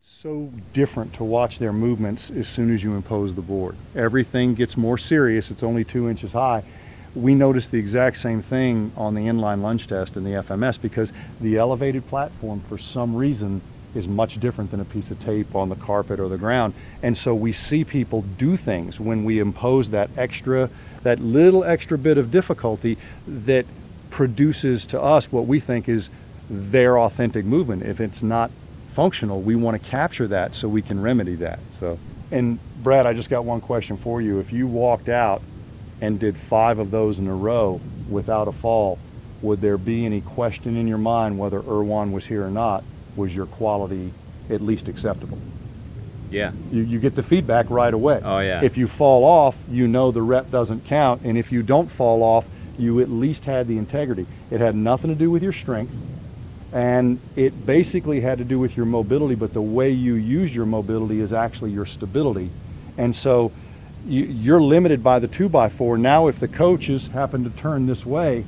So different to watch their movements as soon as you impose the board. Everything gets more serious. It's only 2 inches high. We noticed the exact same thing on the inline lunge test in the FMS because the elevated platform for some reason is much different than a piece of tape on the carpet or the ground. And so we see people do things when we impose that little extra bit of difficulty that produces to us what we think is their authentic movement. If it's not functional, we want to capture that so we can remedy that. So, and Brad, I just got one question for you. If you walked out and did 5 of those in a row without a fall, would there be any question in your mind whether Erwan was here or not? Was your quality at least acceptable? Yeah. You get the feedback right away. Oh yeah. If you fall off, you know the rep doesn't count, and if you don't fall off, you at least had the integrity. It had nothing to do with your strength, and it basically had to do with your mobility, but the way you use your mobility is actually your stability. And so you're limited by the 2x4. Now if the coaches happen to turn this way,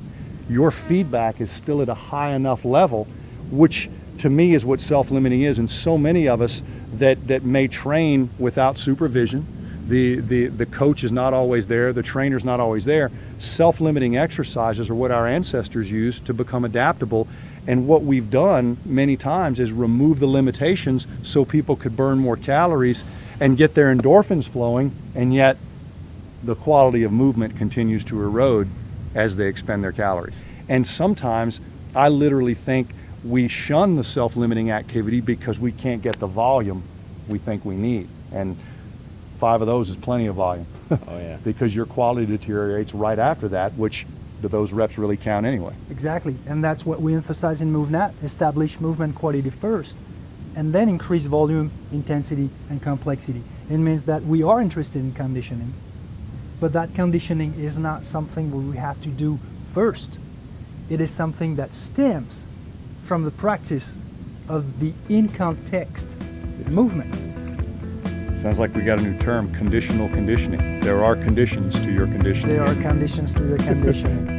your feedback is still at a high enough level, which to me is what self-limiting is. And so many of us that may train without supervision, the coach is not always there, the trainer's not always there. Self-limiting exercises are what our ancestors used to become adaptable. And what we've done many times is remove the limitations so people could burn more calories and get their endorphins flowing, and yet the quality of movement continues to erode as they expend their calories. And sometimes I literally think we shun the self-limiting activity because we can't get the volume we think we need. And 5 of those is plenty of volume. Oh yeah. Because your quality deteriorates right after that, which do those reps really count anyway? Exactly, and that's what we emphasize in MovNat: establish movement quality first, and then increase volume, intensity, and complexity. It means that we are interested in conditioning, but that conditioning is not something we have to do first. It is something that stems from the practice of the in-context movement. Sounds like we got a new term, conditional conditioning. There are conditions to your conditioning. There are conditions to the conditioning.